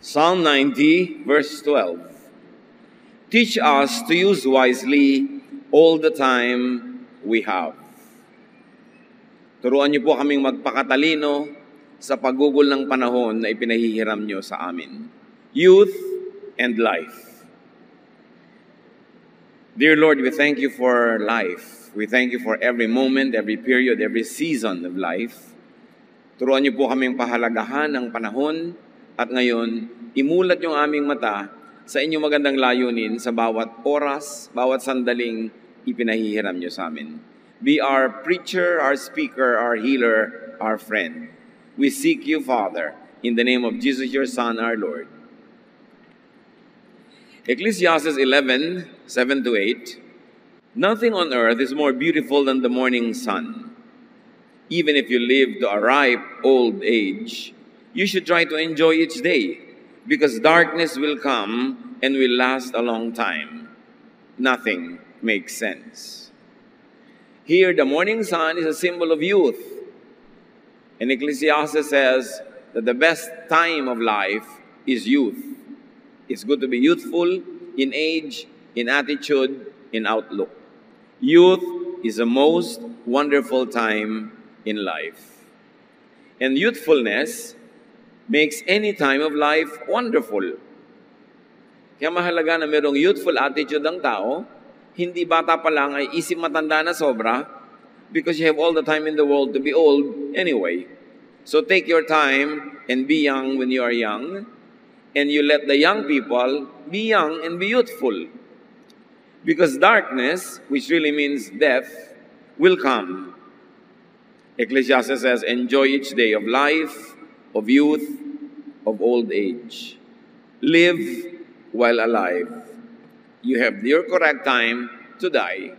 Psalm 90, verse 12. Teach us to use wisely all the time we have. Turuan niyo po kaming magpakatalino sa paggugol ng panahon na ipinahihiram niyo sa amin. Youth and life. Dear Lord, we thank you for life. We thank you for every moment, every period, every season of life. Turuan niyo po kaming pahalagahan ng panahon at ngayon, imulat yung aming mata sa inyong magandang layunin sa bawat oras, bawat sandaling ipinahihiram niyo sa amin. Be our preacher, our speaker, our healer, our friend. We seek you, Father, in the name of Jesus, your Son, our Lord. Ecclesiastes 11, 7-8. Nothing on earth is more beautiful than the morning sun. Even if you live to a ripe old age, you should try to enjoy each day, because darkness will come and will last a long time. Nothing makes sense. Here, the morning sun is a symbol of youth. And Ecclesiastes says that the best time of life is youth. It's good to be youthful in age, in attitude, in outlook. Youth is the most wonderful time in life. And youthfulness makes any time of life wonderful. Kaya mahalaga na mayroong youthful attitude ang tao, hindi bata pa lang ay isip matanda na sobra, because you have all the time in the world to be old anyway. So take your time and be young when you are young, and you let the young people be young and be youthful. Because darkness, which really means death, will come. Ecclesiastes says, enjoy each day of life, of youth, of old age. Live while alive. You have your correct time to die.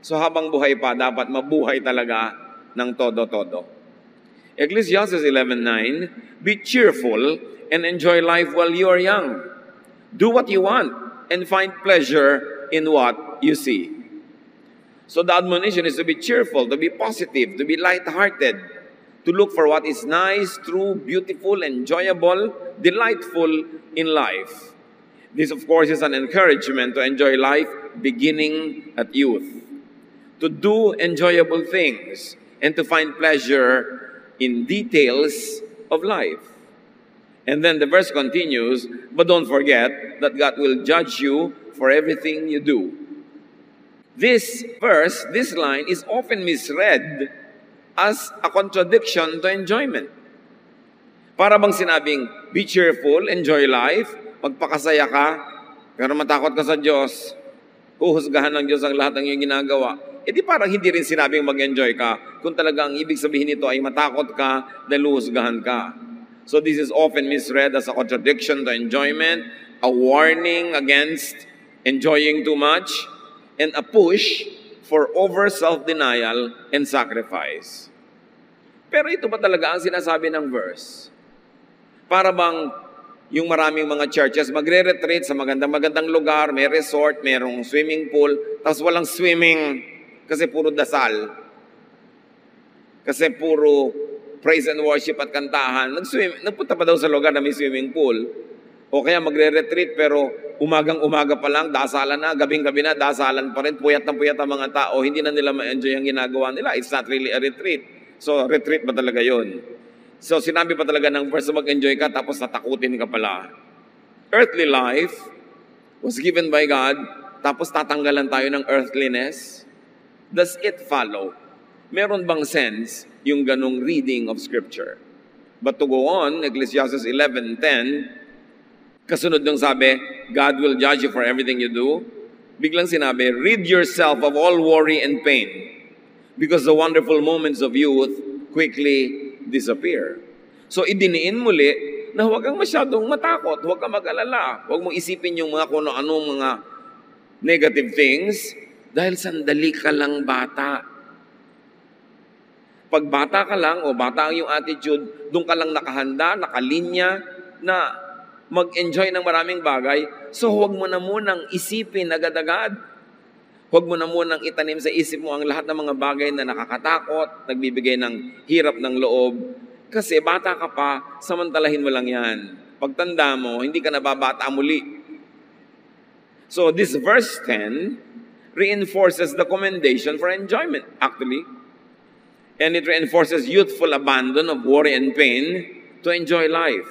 So habang buhay pa, dapat mabuhay talaga ng todo-todo. Ecclesiastes 11:9, be cheerful and enjoy life while you are young. Do what you want and find pleasure in what you see. So the admonition is to be cheerful, to be positive, to be light-hearted, to look for what is nice, true, beautiful, enjoyable, delightful in life. This, of course, is an encouragement to enjoy life beginning at youth, to do enjoyable things, and to find pleasure in details of life. And then the verse continues, but don't forget that God will judge you for everything you do. This verse, this line, is often misread as a contradiction to enjoyment. Para bang sinabing, be cheerful, enjoy life, magpakasaya ka, pero matakot ka sa Diyos, huhusgahan ng Diyos ang lahat ng iyong ginagawa. E di parang hindi rin sinabing mag-enjoy ka, kung talagang ibig sabihin nito ay matakot ka dahil huhusgahan ka. So this is often misread as a contradiction to enjoyment, a warning against enjoying too much, and a push for over self-denial and sacrifice. Pero ito ba talaga ang sinasabi ng verse? Para bang yung maraming mga churches magre-retreat sa magandang-magandang lugar, may resort, mayroong swimming pool, tapos walang swimming kasi puro dasal. Kasi puro praise and worship at kantahan. Nagpunta pa daw sa lugar na may swimming pool. O kaya magre-retreat pero umagang-umaga pa lang, dasalan na, gabing-gabi na, dasalan pa rin, puyat ang mga tao, hindi na nila ma-enjoy ang ginagawa nila. It's not really a retreat. So, retreat ba talaga yun? So, sinabi pa talaga ng verse, mag-enjoy ka, tapos tatakutin ka pala. Earthly life was given by God, tapos tatanggalan tayo ng earthliness. Does it follow? Meron bang sense yung ganong reading of Scripture? But to go on, Ecclesiastes 11:10, kasunod nung sabi, God will judge you for everything you do. Biglang sinabi, rid yourself of all worry and pain, because the wonderful moments of youth quickly disappear. So idiniin muli na huwag kang masyadong matakot, huwag kang mag-alala, huwag mong isipin yung mga kung ano-anong mga negative things, dahil sandali ka lang bata. Pag bata ka lang o bata ang yung attitude, doon ka lang nakahanda, nakalinya, na mag-enjoy ng maraming bagay, so huwag mo na munang isipin agad-agad. Huwag mo na munang itanim sa isip mo ang lahat ng mga bagay na nakakatakot, nagbibigay ng hirap ng loob. Kasi bata ka pa, samantalahin mo lang yan. Pagtanda mo, hindi ka nababata muli. So this verse 10 reinforces the commendation for enjoyment, actually. And it reinforces youthful abandon of worry and pain to enjoy life.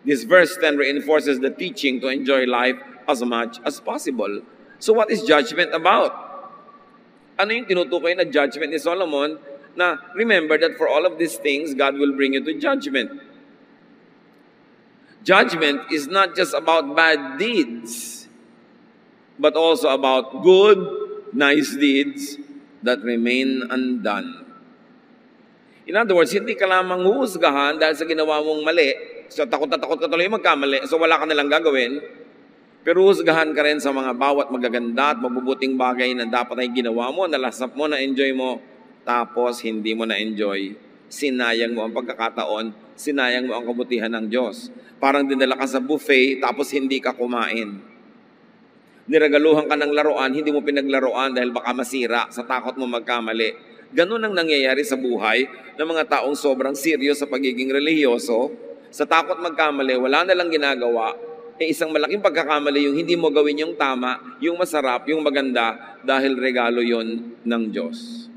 This verse 10 reinforces the teaching to enjoy life as much as possible. So what is judgment about? Ano yung tinutukoy na judgment ni Solomon? Na remember that for all of these things, God will bring you to judgment. Judgment is not just about bad deeds, but also about good, nice deeds that remain undone. In other words, hindi ka lamang huhusgahan dahil sa ginawa mong mali. So takot na takot ka tuloy magkamali, so wala ka nalang gagawin. Pero husgahan ka rin sa mga bawat magaganda at mabubuting bagay na dapat ay ginawa mo, nalasap mo, na-enjoy mo, tapos hindi mo na-enjoy. Sinayang mo ang pagkakataon, sinayang mo ang kabutihan ng Diyos. Parang dinala ka sa buffet, tapos hindi ka kumain. Niragaluhan ka ng laruan, hindi mo pinaglaruan dahil baka masira sa takot mo magkamali. Ganun ang nangyayari sa buhay ng mga taong sobrang seryo sa pagiging relihiyoso. Sa takot magkamali, wala na lang ginagawa. Isang malaking pagkakamali yung hindi mo gawin yung tama, yung masarap, yung maganda, dahil regalo yon ng Diyos.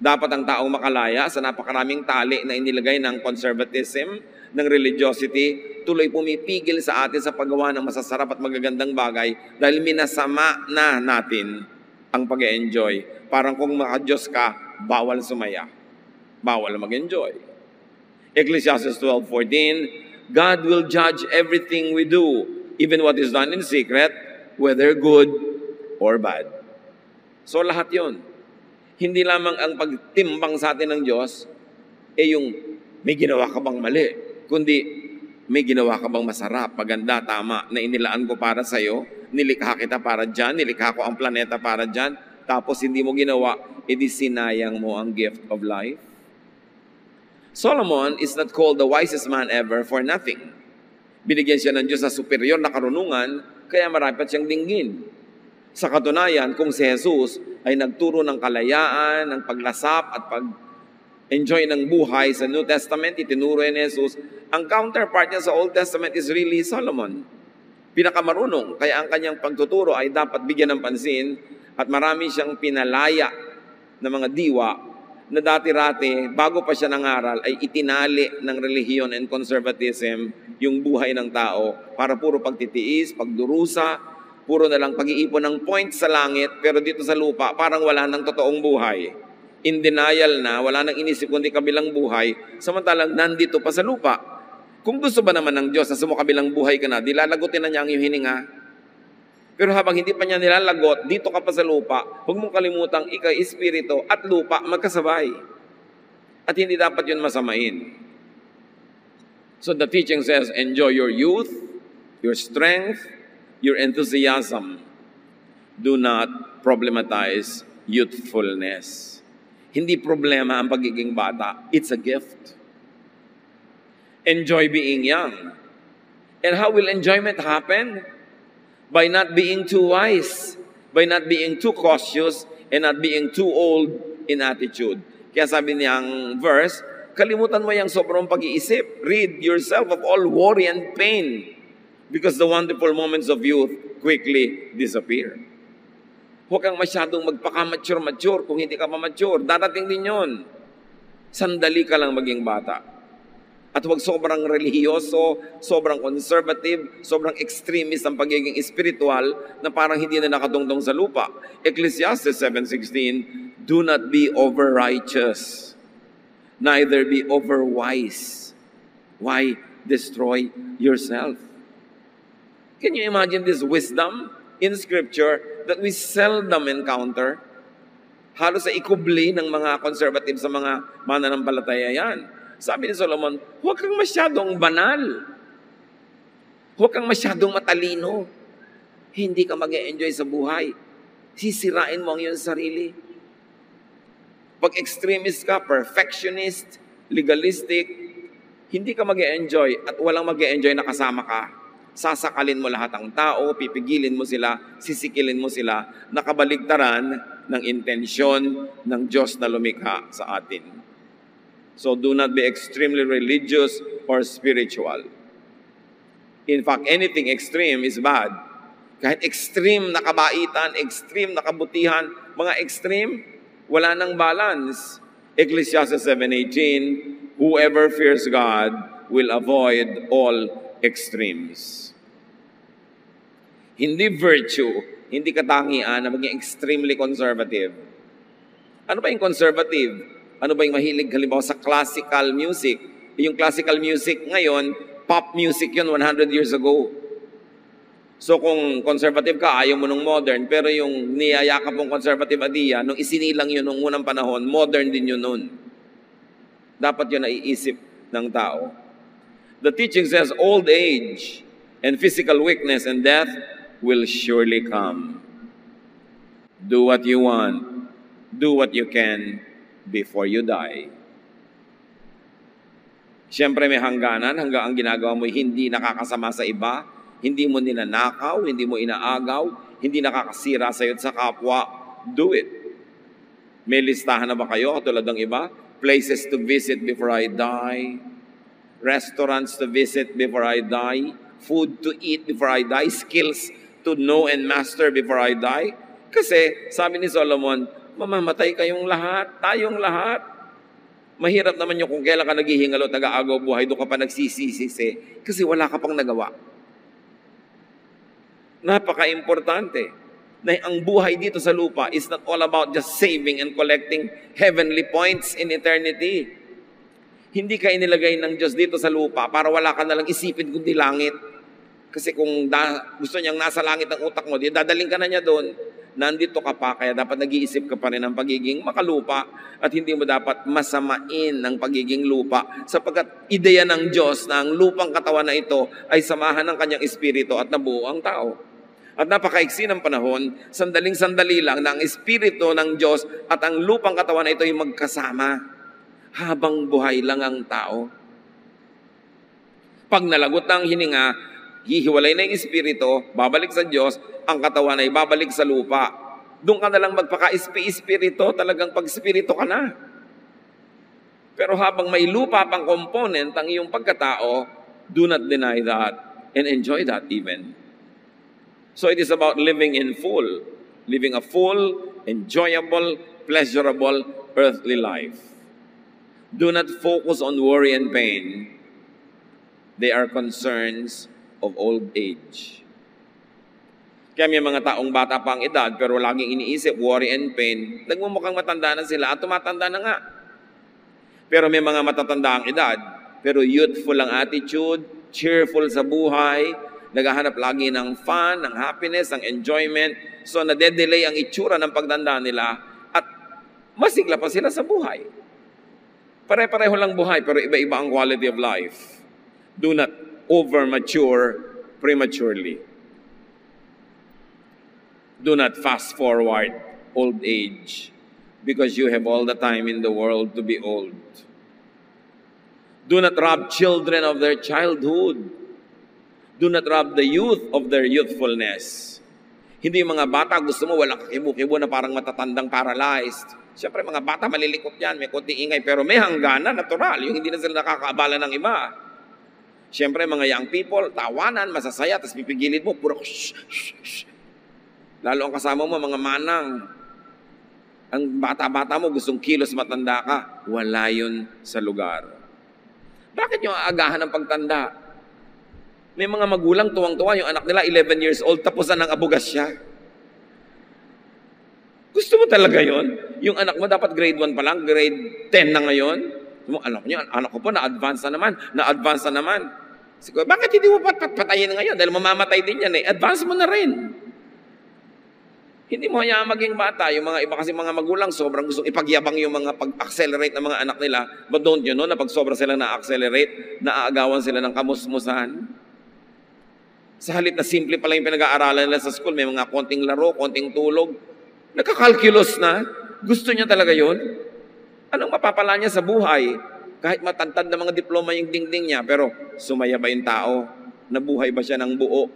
Dapat ang taong makalaya sa napakaraming tali na inilagay ng conservatism, ng religiosity, tuloy pumipigil sa atin sa paggawa ng masasarap at magagandang bagay dahil minasama na natin ang pag-enjoy. Parang kung maka-Diyos ka, bawal sumaya, bawal mag-enjoy. Ecclesiastes 12:14, God will judge everything we do, even what is done in secret, whether good or bad. So lahat yon. Hindi lamang ang pagtimbang sa atin ng Diyos, yung may ginawa ka bang mali, kundi may ginawa ka bang masarap, maganda, tama, na inilaan ko para sa'yo, nilikha kita para dyan, nilikha ko ang planeta para dyan, tapos hindi mo ginawa, edi sinayang mo ang gift of life. Solomon is not called the wisest man ever for nothing. Binigyan siya ng Diyos sa superior na karunungan, kaya marapat siyang dinggin. Sa katunayan, kung si Jesus ay nagturo ng kalayaan, ng paglasap at pag-enjoy ng buhay sa New Testament, itinuro ni Jesus, ang counterpart niya sa Old Testament is really Solomon. Pinakamarunong, kaya ang kanyang pagtuturo ay dapat bigyan ng pansin at marami siyang pinalaya ng mga diwa na dati-rati, bago pa siya nangaral, ay itinali ng relihiyon and conservatism yung buhay ng tao para puro pagtitiis, pagdurusa, puro na lang pag-iipon ng points sa langit, pero dito sa lupa, parang wala ng totoong buhay. In denial na, wala nang inisip kundi kabilang buhay, samantalang nandito pa sa lupa. Kung gusto ba naman ng Diyos na sumukabilang buhay ka na, di lalagutin na niya ang iyong hininga. Pero habang hindi pa niya nilalagot, dito ka pa sa lupa, huwag mong kalimutang ikay espiritu at lupa magkasabay. At hindi dapat yun masamain. So the teaching says, enjoy your youth, your strength, your enthusiasm. Do not problematize youthfulness. Hindi problema ang pagiging bata. It's a gift. Enjoy being young. And how will enjoyment happen? By not being too wise, by not being too cautious, and not being too old in attitude. Kaya sabi niyang verse, kalimutan mo yung sobrang pag-iisip. Rid yourself of all worry and pain because the wonderful moments of youth quickly disappear. Huwag kang masyadong magpaka-mature kung hindi ka pa-mature. Darating din yon. Sandali ka lang maging bata. At huwag sobrang relihiyoso, sobrang conservative, sobrang extremist ang pagiging spiritual na parang hindi na nakatungtong sa lupa. Ecclesiastes 7:16, do not be over-righteous, neither be over-wise. Why destroy yourself? Can you imagine this wisdom in Scripture that we seldom encounter? Halos sa ikubli ng mga conservative sa mga mananampalataya yan. Sabi ni Solomon, huwag kang masyadong banal. Huwag kang masyadong matalino. Hindi ka mag-e-enjoy sa buhay. Sisirain mo ang iyong sarili. Pag extremist ka, perfectionist, legalistic, hindi ka mag-e-enjoy at walang mag-e-enjoy na kasama ka. Sasakalin mo lahat ng tao, pipigilin mo sila, sisikilin mo sila, nakabaligtaran ng intensyon ng Diyos na lumikha sa atin. So do not be extremely religious or spiritual. In fact, anything extreme is bad. Kahit extreme na kabaitan, extreme na kabutihan, mga extreme, wala nang balance. Ecclesiastes 7:18, whoever fears God will avoid all extremes. Hindi virtue, hindi katangian na maging extremely conservative. Ano ba yung conservative? Ano ba yung mahilig halimbawa sa classical music? Yung classical music ngayon, pop music yun 100 years ago. So kung conservative ka, ayaw mo nung modern, pero yung niyayakap mong conservative idea, nung isinilang yun nung unang panahon, modern din yun nun. Dapat yun naiisip ng tao. The teaching says, old age and physical weakness and death will surely come. Do what you want. Do what you can before you die. Siyempre may hangganan, hanggang ang ginagawa mo hindi nakakasama sa iba, hindi mo ninanakaw, hindi mo inaagaw, hindi nakakasira sa iyo at sa kapwa, do it. May listahan na ba kayo katulad ng iba? Places to visit before I die, restaurants to visit before I die, food to eat before I die, skills to know and master before I die. Kasi sabi ni Solomon, mamamatay kayong lahat, tayong lahat. Mahirap naman yung kung kailan ka naghihingalo at nag-aagaw buhay, doon ka pa nagsisisi kasi wala ka pang nagawa. Napaka-importante na ang buhay dito sa lupa is not all about just saving and collecting heavenly points in eternity. Hindi ka inilagay ng Diyos dito sa lupa para wala ka nalang isipin kundi langit. Kasi kung gusto niyang nasa langit ang utak mo, dadaling ka na niya doon. Nandito ka pa, kaya dapat nag-iisip ka pa rin ng pagiging makalupa at hindi mo dapat masamain ng pagiging lupa sapagkat ideya ng Diyos na ang lupang katawan na ito ay samahan ng kanyang espiritu at nabuo ang tao. At napakaiksi ng panahon, sandaling-sandali lang na ang espiritu ng Diyos at ang lupang katawan na ito ay magkasama habang buhay lang ang tao. Pag nalagot ng hininga, hihiwalay na yung espiritu, babalik sa Diyos, ang katawan ay babalik sa lupa. Doon ka na lang magpaka-espiritu, talagang pag-espiritu ka na. Pero habang may lupa pang component ang iyong pagkatao, do not deny that and enjoy that even. So it is about living in full, living a full, enjoyable, pleasurable, earthly life. Do not focus on worry and pain. They are concerns of old age. Kaya may mga taong bata pa ang edad pero laging iniisip, worry and pain, nagmumukhang matanda na sila at tumatanda na nga. Pero may mga matatanda ang edad, pero youthful ang attitude, cheerful sa buhay, naghahanap lagi ng fun, ng happiness, ng enjoyment. So nade-delay ang itsura ng pagtanda nila at masigla pa sila sa buhay. Pare-pareho lang buhay pero iba-iba ang quality of life. Do not over-mature prematurely. Do not fast forward old age because you have all the time in the world to be old. Do not rob children of their childhood. Do not rob the youth of their youthfulness. Hindi yung mga bata, gusto mo walang kakibo-kibo na parang matatandang paralyzed. Siyempre mga bata malilikot yan, may konting ingay, pero may hangganan, natural, yung hindi na sila nakakaabala ng iba. Siyempre mga young people, tawanan, masasaya, tapos pipigilid mo, puro shh, shh, shh. Lalo ang kasama mo, mga manang. Ang bata-bata mo, gustong kilos matanda ka. Wala yun sa lugar. Bakit yung aagahan ng pagtanda? May mga magulang tuwang-tuwa, yung anak nila 11 years old, tapos na ng abugas siya. Gusto mo talaga yon? Yung anak mo dapat grade 1 pa lang, grade 10 na ngayon. Alam niyo, anak ko po na-advance na naman. Siguro, bakit hindi mo patayin ngayon? Dahil mamamatay din yan eh. Advance mo na rin. Hindi mo hayaan maging bata. Yung mga iba kasi mga magulang, sobrang gustong ipagyabang yung mga pag-accelerate ng mga anak nila. But don't you know na pag sobra sila na-accelerate, naaagawan sila ng kamusmusan? Sa halip na simple pala yung pinag-aaralan nila sa school, may mga konting laro, konting tulog. Nagkakalculus na. Gusto niya talaga yon. Anong mapapala niya sa buhay? Kahit matantad na mga diploma yung dingding niya, pero sumaya ba yung tao? Nabuhay ba siya ng buo?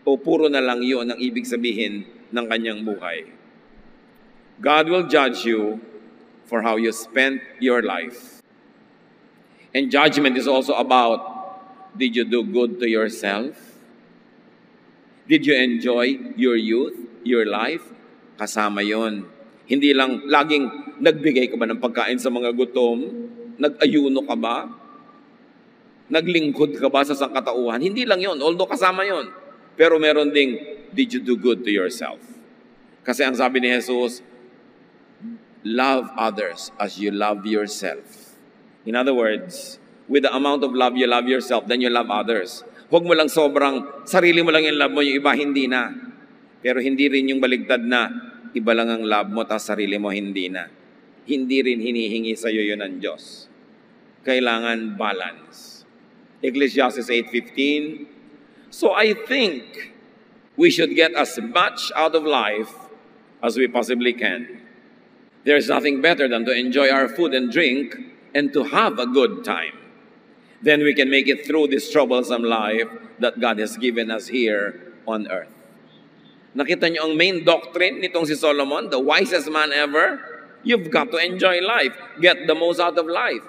O puro na lang yun ang ibig sabihin ng kanyang buhay? God will judge you for how you spent your life. And judgment is also about Did you do good to yourself? Did you enjoy your youth, your life? Kasama yon. Hindi lang laging nagbigay ka ba ng pagkain sa mga gutom? Nag-ayuno ka ba? Naglingkod ka ba sa sangkatauhan? Hindi lang yon, although kasama yon. Pero meron ding, did you do good to yourself? Kasi ang sabi ni Jesus, love others as you love yourself. In other words, with the amount of love you love yourself, then you love others. Huwag mo lang sobrang, sarili mo lang yung love mo, yung iba hindi na. Pero hindi rin yung baligtad na, iba lang ang love mo, tapos sarili mo hindi na. Hindi rin hinihingi sa'yo yun ng Diyos. Kailangan balance. Ecclesiastes 8:15. So I think we should get as much out of life as we possibly can. There's nothing better than to enjoy our food and drink and to have a good time. Then we can make it through this troublesome life that God has given us here on earth. Nakita niyo ang main doctrine nitong si Solomon, the wisest man ever? You've got to enjoy life. Get the most out of life.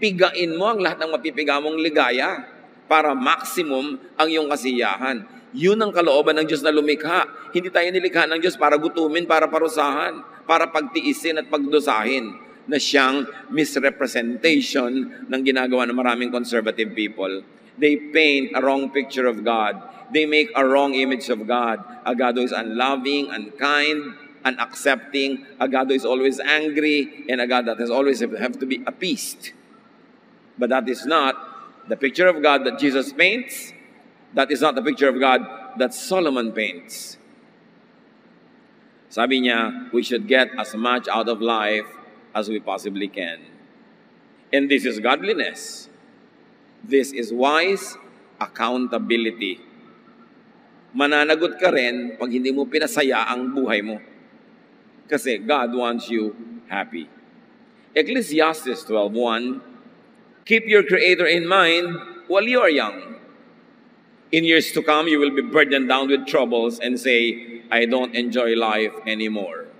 Pigain mo ang lahat ng mapipiga mong ligaya para maximum ang iyong kasiyahan. Yun ang kalooban ng Diyos na lumikha. Hindi tayo nilikha ng Diyos para gutumin, para parusahan, para pagtiisin at pagdusahin, na siyang misrepresentation ng ginagawa ng maraming conservative people. They paint a wrong picture of God. They make a wrong image of God. A God who is unloving, unkind, unaccepting. A God who is always angry, and a God that has always have to be appeased. But that is not the picture of God that Jesus paints. That is not the picture of God that Solomon paints. Sabi niya, we should get as much out of life as we possibly can. And this is godliness. This is wise accountability. Mananagot ka rin pag hindi mo pinasaya ang buhay mo. Kasi God wants you happy. Ecclesiastes 12:1, keep your Creator in mind while you are young. In years to come, you will be burdened down with troubles and say, I don't enjoy life anymore.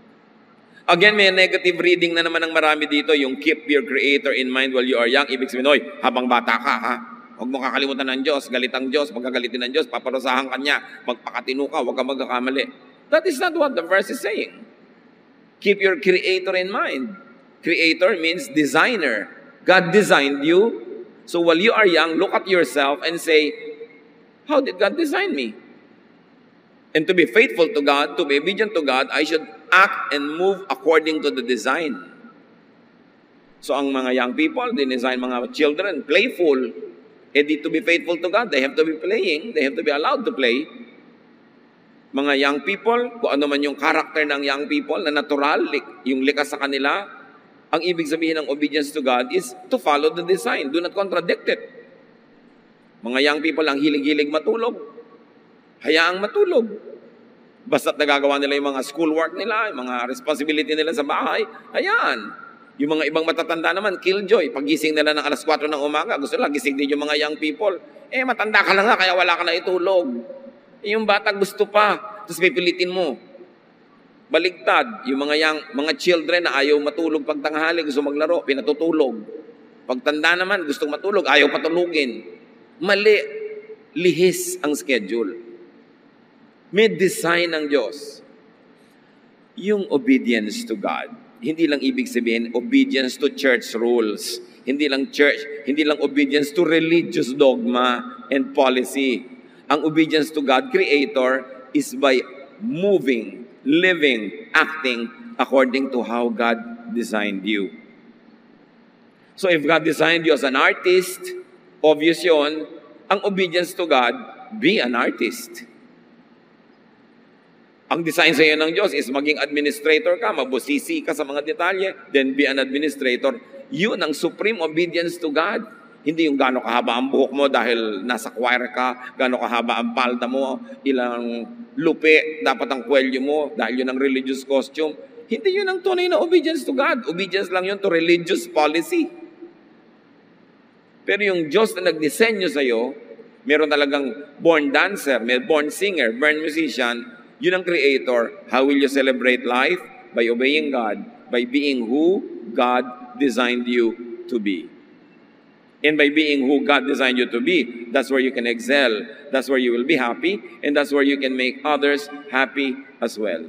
Again, may negative reading na naman ng marami dito, yung keep your Creator in mind while you are young. Ibig sabihin, oy, habang bata ka, ha? Huwag mo kakalimutan ng Diyos, galit ang Diyos, pagkagalitin ng Diyos, paparusahan ka niya, magpakatino ka, huwag ka magkakamali. That is not what the verse is saying. Keep your Creator in mind. Creator means designer. God designed you. So while you are young, look at yourself and say, how did God design me? And to be faithful to God, to be obedient to God, I should act and move according to the design. So ang mga young people, they design mga children, playful. And to be faithful to God, they have to be playing. They have to be allowed to play. Mga young people, kung ano man yung character ng young people na natural, yung likas sa kanila, ang ibig sabihin ng obedience to God is to follow the design. Do not contradict it. Mga young people ang hilig-hilig matulog. Hayaang matulog. Basta't nagagawa nila yung mga schoolwork nila, yung mga responsibility nila sa bahay, hayaan. Yung mga ibang matatanda naman, killjoy. Pagising nila ng alas 4 ng umaga, gusto lang gising din yung mga young people. Matanda ka na nga, kaya wala ka na itulog. Yung bata gusto pa, tapos pipilitin mo. Baligtad, yung mga children na ayaw matulog pag tanghali, gusto maglaro, pinatutulog. Pagtanda naman, gustong matulog, ayaw patulugin. Mali, lihis ang schedule. May design ng Diyos. Yung obedience to God, hindi lang ibig sabihin obedience to church rules. Hindi lang obedience to religious dogma and policy. Ang obedience to God, Creator, is by moving, living, acting according to how God designed you. So if God designed you as an artist, obvious yun, ang obedience to God, be an artist. Ang design sa iyo ng Diyos is maging administrator ka, mabusisi ka sa mga detalye, then be an administrator. Yun ang supreme obedience to God. Hindi yung gano'ng kahaba ang buhok mo dahil nasa choir ka, gano'ng kahaba ang palda mo, ilang lupi dapat ang kwelyo mo dahil yun ang religious costume. Hindi yun ang tunay na obedience to God. Obedience lang yun to religious policy. Pero yung Diyos na nagdisenyo sa iyo, meron talagang born dancer, may born singer, born musician, yun ang Creator. How will you celebrate life? By obeying God, by being who God designed you to be. And by being who God designed you to be, that's where you can excel. That's where you will be happy. And that's where you can make others happy as well.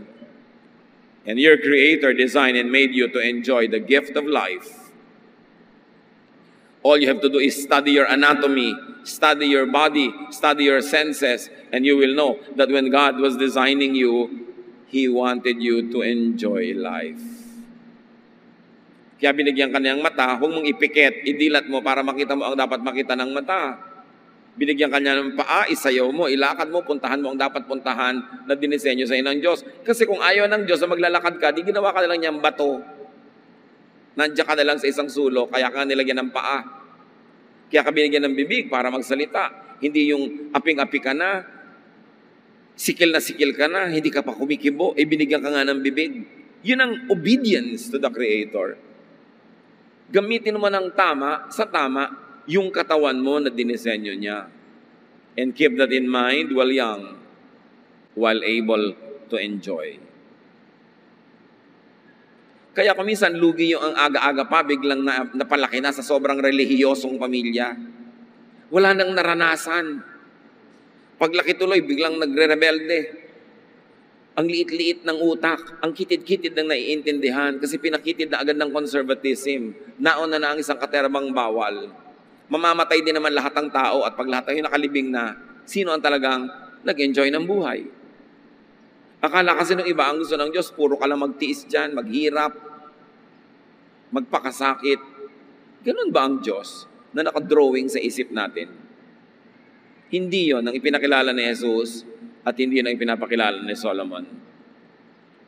And your Creator designed and made you to enjoy the gift of life. All you have to do is study your anatomy, study your body, study your senses, and you will know that when God was designing you, He wanted you to enjoy life. Kaya binigyan ka niyang mata, huwag mong ipikit, idilat mo para makita mo ang dapat makita ng mata. Binigyan ka niya ng paa, isayaw mo, ilakad mo, puntahan mo ang dapat puntahan na dinisenyo sa ng Diyos. Kasi kung ayaw ng Diyos na maglalakad ka, di ginawa ka na lang niyang bato. Nandiyan ka na lang sa isang sulok, kaya ka nilagyan ng paa. Kaya ka binigyan ng bibig para magsalita. Hindi yung aping-api ka na sikil ka na, hindi ka pa kumikibo, binigyan ka nga ng bibig. Yun ang obedience to the Creator. Gamitin mo ng tama, sa tama, yung katawan mo na dinisenyo niya. And keep that in mind while young, while able to enjoy. Kaya kung minsan lugi yung ang aga-aga pa, biglang napalaki na sa sobrang relihiyosong pamilya. Wala nang naranasan. Paglaki tuloy, biglang nagre-rebelde. Ang liit-liit ng utak, ang kitid-kitid ng naiintindihan kasi pinakitid na agad ng conservatism. Nauna na ang isang katerbang bawal. Mamamatay din naman lahat ng tao at pag lahat tayo nakalibing na, sino ang talagang nag-enjoy ng buhay? Akala kasi nung iba, ang gusto ng Diyos, puro ka lang magtiis dyan, maghirap, magpakasakit. Ganun ba ang Diyos na nakadrawing sa isip natin? Hindi yon ang ipinakilala ni Jesus at hindi yun ang ipinapakilala ni Solomon.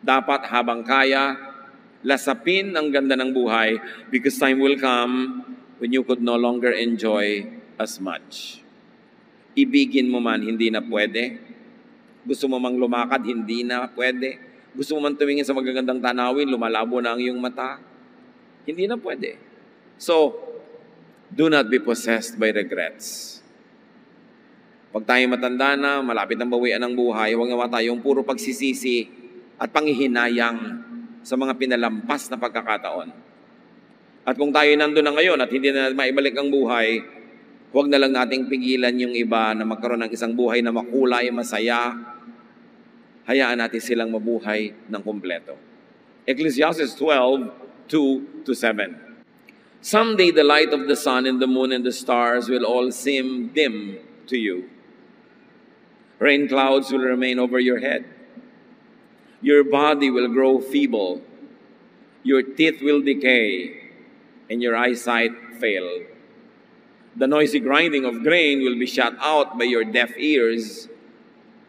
Dapat habang kaya, lasapin ang ganda ng buhay because time will come when you could no longer enjoy as much. Ibigin mo man, hindi na pwede. Gusto mo mang lumakad, hindi na pwede. Gusto mo man tumingin sa magagandang tanawin, lumalabo na ang iyong mata. Hindi na pwede. So, do not be possessed by regrets. Pag tayo matanda na, malapit ang bawian ng buhay, huwag naman tayong puro pagsisisi at panghihinayang sa mga pinalampas na pagkakataon. At kung tayo nandun na ngayon at hindi na maibalik ang buhay, huwag na lang nating pigilan yung iba na magkaroon ng isang buhay na makulay, masaya. Hayaan natin silang mabuhay ng kumpleto. Ecclesiastes 12:2-7. Someday the light of the sun and the moon and the stars will all seem dim to you. Rain clouds will remain over your head. Your body will grow feeble. Your teeth will decay, and your eyesight fail. The noisy grinding of grain will be shut out by your deaf ears,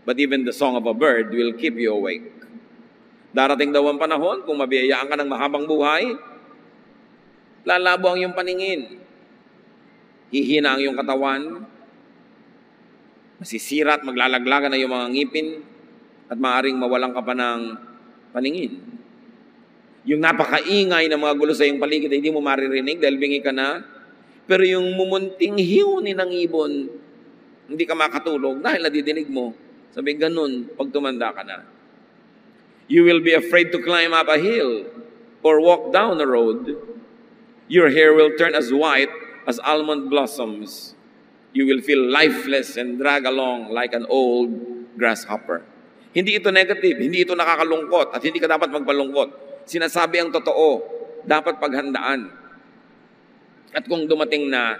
but even the song of a bird will keep you awake. Darating daw ang panahon, kung mabiyayaan ka ng mahabang buhay, lalabo ang iyong paningin. Hihina ang iyong katawan, masisira at maglalaglagan na yung mga ngipin at maaaring mawalan ka pa ng paningin. Yung napakaingay ng mga gulo sa iyong paligid, hindi mo maririnig dahil bingi ka na. Pero yung mumunting hiwni ng ibon, hindi ka makatulog dahil nadidinig mo. Sabi, ganun, pag tumanda ka na. You will be afraid to climb up a hill or walk down a road. Your hair will turn as white as almond blossoms. You will feel lifeless and drag along like an old grasshopper. Hindi ito negative, hindi ito nakakalungkot at hindi ka dapat magpalungkot. Sinasabi ang totoo, dapat paghandaan. At kung dumating na,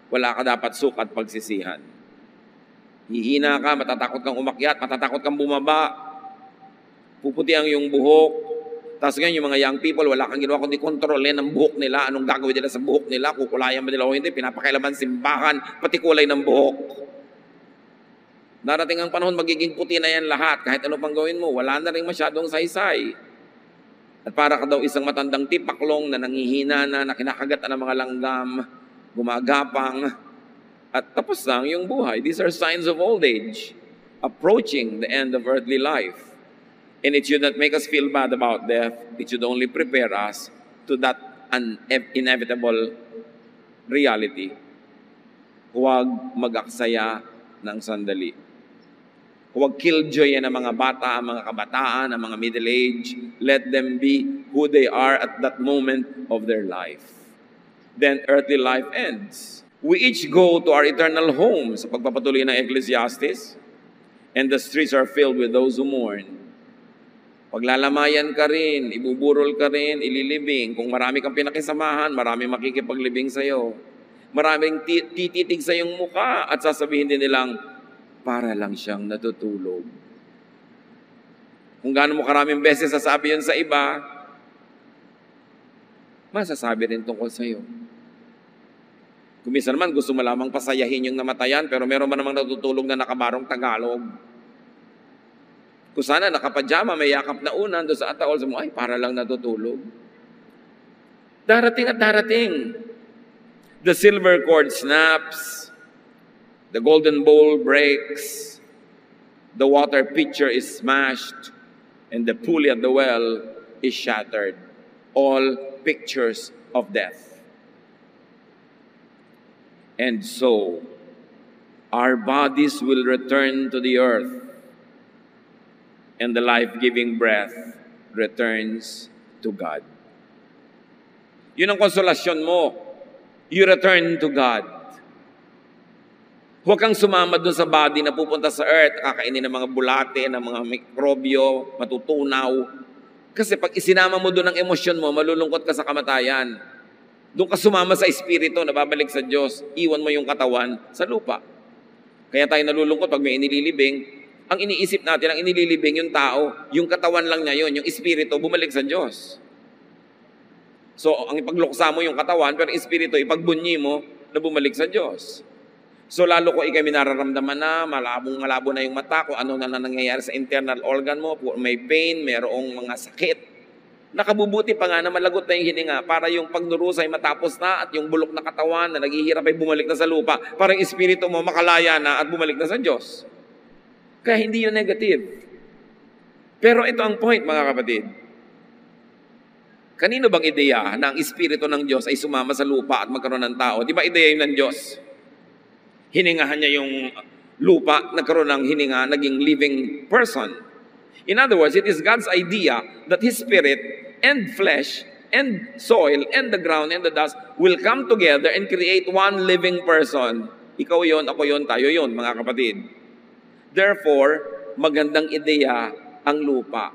wala ka dapat sukat pagsisihan. Hihina ka, matatakot kang umakyat, matatakot kang bumaba, puputi ang iyong buhok. Tapos ngayon, yung mga young people, wala kang ginawa kundi kontrolin ang buhok nila. Anong gagawin nila sa buhok nila? Kukulayan ba nila o hindi? Pinapakailaman simbahan, pati kulay ng buhok. Darating ang panahon, magiging puti na yan lahat. Kahit ano pang gawin mo, wala na rin masyadong saysay. At para ka daw isang matandang tipaklong na nangihina na kinakagat ng mga langgam, gumagapang, at tapos na ang iyong buhay. These are signs of old age, approaching the end of earthly life. And it should not make us feel bad about death. It should only prepare us to that inevitable reality. Huwag mag-aksaya ng sandali. Huwag killjoy ng mga bata, ang mga kabataan, ang mga middle age. Let them be who they are at that moment of their life. then earthly life ends. We each go to our eternal home sa pagpapatuloy ng Ecclesiastes, and the streets are filled with those who mourn. Paglalamayan ka rin, ibuburol ka rin, ililibing. Kung marami kang pinakisamahan, marami makikipaglibing sa'yo. Maraming tititig sa iyong mukha at sasabihin din nilang, para lang siyang natutulog. Kung gaano mo karaming beses sasabi yun sa iba, masasabi rin tungkol sa iyo. Kung minsan naman gusto mo lamang pasayahin yung namatayan, pero meron man namang natutulog na nakabarong Tagalog. Kung sana nakapajama, may yakap na unan doon sa ataol, sabi mo, ay, para lang natutulog. Darating at darating. The silver cord snaps, the golden bowl breaks, the water pitcher is smashed, and the pulley at the well is shattered. All pictures of death. And so, our bodies will return to the earth, and the life-giving breath returns to God. Yun ang konsolasyon mo. You return to God. Huwag kang sumama doon sa body na pupunta sa earth, kakainin ng mga bulate, ng mga mikrobyo, matutunaw. Kasi pag isinama mo doon ang emosyon mo, malulungkot ka sa kamatayan. Doon ka sumama sa espiritu na babalik sa Diyos. Iwan mo yung katawan sa lupa. Kaya tayo nalulungkot pag may inililibing. Ang iniisip natin, ang inililibing yung tao, yung katawan lang niya yun, yung espiritu, bumalik sa Diyos. So, ang ipagluksa mo yung katawan, pero espiritu, ipagbunyi mo na bumalik sa Diyos. So, lalo ko ikay minararamdaman na, malabo na yung mata, kung ano na nangyayari sa internal organ mo, may pain, mayroong mga sakit. Nakabubuti pa nga na malagot na yung hininga para yung pagnurusay matapos na at yung bulok na katawan na naghihirap ay bumalik na sa lupa para yung espiritu mo makalaya na at bumalik na sa Diyos. Kaya hindi yun negative. Pero ito ang point, mga kapatid. Kanino bang ideya na ang espiritu ng Diyos ay sumama sa lupa at magkaroon ng tao? Di ba ideya yun ng Diyos? Hiningahan niya yung lupa, nagkaroon ng hininga, naging living person. In other words, it is God's idea that His spirit and flesh and soil and the ground and the dust will come together and create one living person. Ikaw yon, ako yon, tayo yon, mga kapatid. Therefore, magandang ideya ang lupa.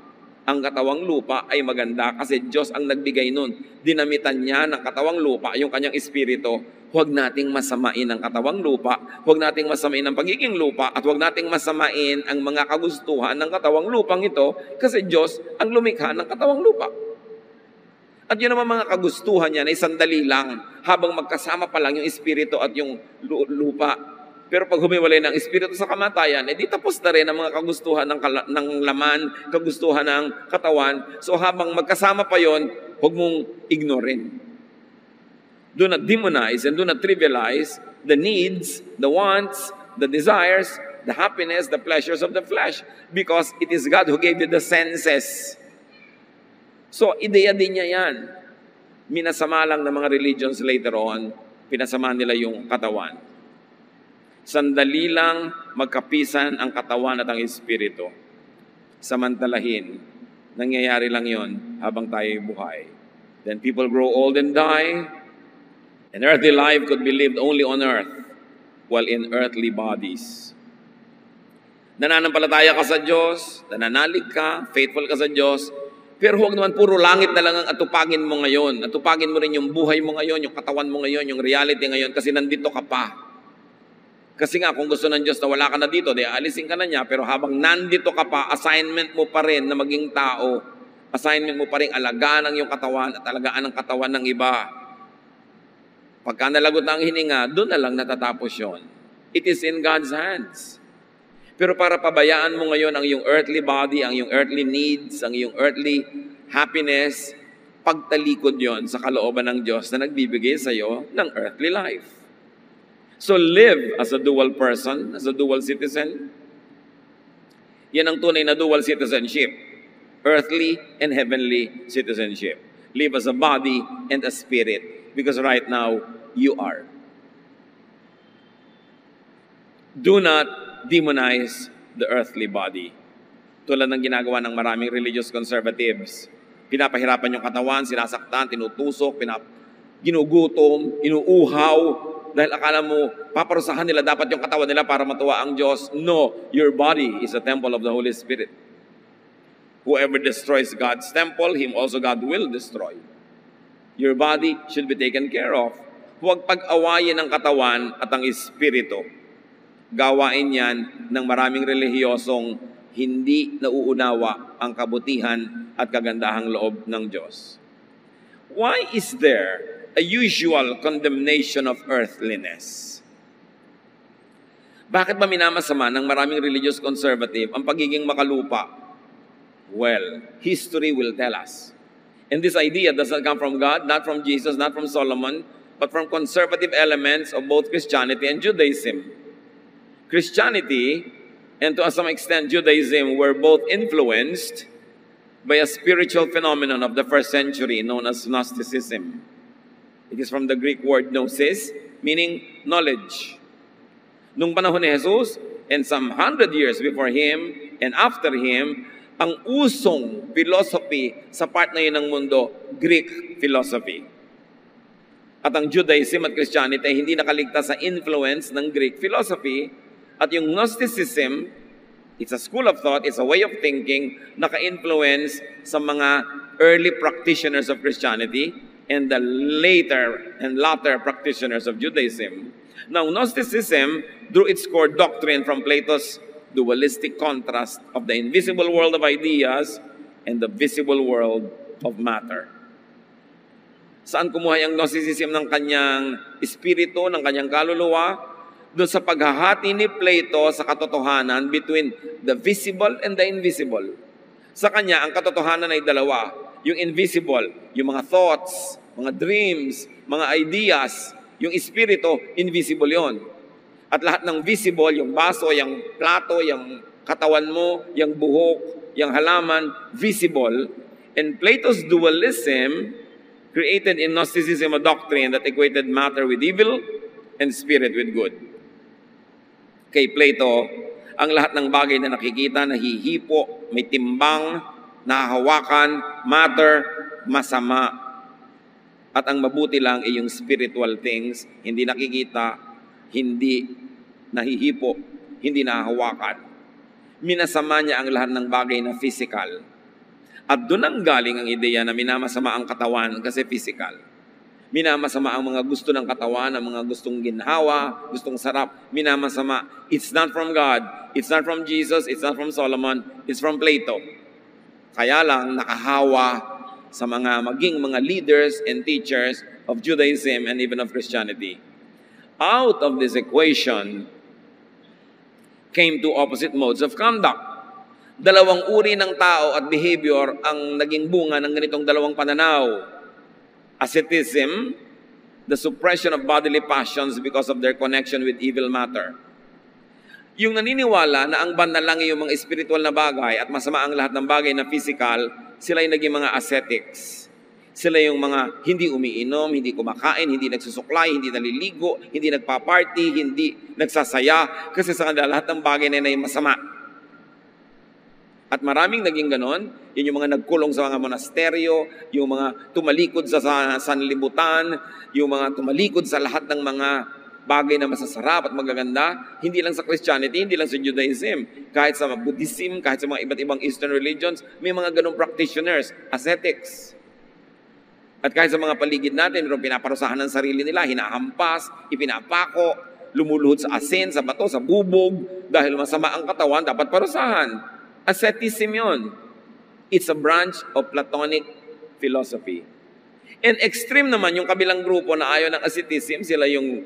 Ang katawang lupa ay maganda kasi Diyos ang nagbigay nun. Dinamitan niya ng katawang lupa yung kanyang espiritu. Huwag nating masamain ang katawang lupa, huwag nating masamain ang pagiging lupa, at huwag nating masamain ang mga kagustuhan ng katawang lupang ito kasi Diyos ang lumikha ng katawang lupa. At yun naman mga kagustuhan niya na sandali lang habang magkasama pa lang yung espiritu at yung lupa. Pero pag humiwalay ng espiritu sa kamatayan, di tapos na rin ang mga kagustuhan ng laman, kagustuhan ng katawan. So habang magkasama pa yon, huwag mong ignorin. Do not demonize and do not trivialize the needs, the wants, the desires, the happiness, the pleasures of the flesh. Because it is God who gave you the senses. So, ideya din niya yan. Minasama lang ng mga religions later on, pinasama nila yung katawan. Sandali lang magkapisan ang katawan at ang espiritu. Samantalahin, nangyayari lang yon habang tayo'y buhay. Then people grow old and die. An earthly life could be lived only on earth while in earthly bodies. Nananampalataya ka sa Diyos, nananalig ka, faithful ka sa Diyos, pero huwag naman puro langit na lang ang atupagin mo ngayon. Atupagin mo rin yung buhay mo ngayon, yung katawan mo ngayon, yung reality ngayon kasi nandito ka pa. Kasi nga, kung gusto ng Diyos na wala ka na dito, di alisin ka na niya, pero habang nandito ka pa, assignment mo pa rin na maging tao. Assignment mo pa rin alagaan ng iyong katawan at alagaan ng katawan ng iba. Pagka nalagot na ang hininga, doon na lang natatapos yon. It is in God's hands. Pero para pabayaan mo ngayon ang iyong earthly body, ang iyong earthly needs, ang iyong earthly happiness, pagtalikod yon sa kalooban ng Diyos na nagbibigay sa iyo ng earthly life. So live as a dual person, as a dual citizen. Yan ang tunay na dual citizenship. Earthly and heavenly citizenship. Live as a body and a spirit. Because right now, you are. Do not demonize the earthly body. Tulad ng ginagawa ng maraming religious conservatives. Pinapahirapan yung katawan, sinasaktan, tinutusok, ginugutom, inuuhaw, dahil akala mo, paparusahan nila dapat yung katawan nila para matuwa ang Diyos. No, your body is a temple of the Holy Spirit. Whoever destroys God's temple, him also God will destroy. Your body should be taken care of. Huwag pag-awayin ang katawan at ang espiritu. Gawain yan ng maraming relihiyosong hindi nauunawa ang kabutihan at kagandahang loob ng Diyos. Why is there a usual condemnation of earthliness? Bakit ba minamasama ng maraming religious conservative ang pagiging makalupa? Well, history will tell us. And this idea does not come from God, not from Jesus, not from Solomon, but from conservative elements of both Christianity and Judaism. Christianity, and to some extent Judaism, were both influenced by a spiritual phenomenon of the first century known as Gnosticism. It is from the Greek word gnosis, meaning knowledge. Nung panahon ni Jesus, and some 100 years before Him and after Him, ang usong philosophy sa part na yun ng mundo, Greek philosophy. At ang Judaism at Christianity ay hindi nakaligtas sa influence ng Greek philosophy. At yung Gnosticism, it's a school of thought, it's a way of thinking, naka-influence sa mga early practitioners of Christianity and the later and latter practitioners of Judaism. Now, Gnosticism drew its core doctrine from Plato's dualistic contrast of the invisible world of ideas and the visible world of matter. Saan kumuha ang Gnosticism ng kanyang espiritu, ng kanyang kaluluwa? Doon sa paghahati ni Plato sa katotohanan between the visible and the invisible. Sa kanya, ang katotohanan ay dalawa. Yung invisible, yung mga thoughts, mga dreams, mga ideas. Yung espiritu, invisible yon. At lahat ng visible, yung baso, yung plato, yung katawan mo, yung buhok, yung halaman, visible. And Plato's dualism created in Gnosticism a doctrine that equated matter with evil and spirit with good. Kay Plato, ang lahat ng bagay na nakikita, nahihipo, may timbang, nahahawakan, matter, masama. At ang mabuti lang ay yung spiritual things, hindi nakikita, hindi nahihipo, hindi nahahawakan. Minasama niya ang lahat ng bagay na physical. At doon ang galing ang ideya na minamasama ang katawan kasi physical. Minamasama ang mga gusto ng katawan, ang mga gustong ginhawa, gustong sarap. Minamasama. It's not from God. It's not from Jesus. It's not from Solomon. It's from Plato. Kaya lang nakahawa sa maging mga leaders and teachers of Judaism and even of Christianity. Out of this equation came two opposite modes of conduct. Dalawang uri ng tao at behavior ang naging bunga ng ganitong dalawang pananaw. Asceticism, the suppression of bodily passions because of their connection with evil matter. Yung naniniwala na ang banal lang yung mga spiritual na bagay at masama ang lahat ng bagay na physical, sila yung naging mga ascetics. Sila yung mga hindi umiinom, hindi kumakain, hindi nagsusuklay, hindi naliligo, hindi nagpa-party, hindi nagsasaya, kasi sa kanila lahat ng bagay na yun ay masama. At maraming naging ganon, yun yung mga nagkulong sa mga monasteryo, yung mga tumalikod sa sanlibutan, yung mga tumalikod sa lahat ng mga bagay na masasarap at magaganda, hindi lang sa Christianity, hindi lang sa Judaism, kahit sa Buddhism, kahit sa mga iba't ibang Eastern religions, may mga ganong practitioners, ascetics. At kahit sa mga paligid natin, mayroong pinaparusahan ng sarili nila, hinahampas, ipinapako, lumuluhod sa asin, sa bato, sa bubog, dahil masama ang katawan, dapat parusahan. Asceticism yun. It's a branch of Platonic philosophy. And extreme naman, yung kabilang grupo na ayaw ng asceticism, sila yung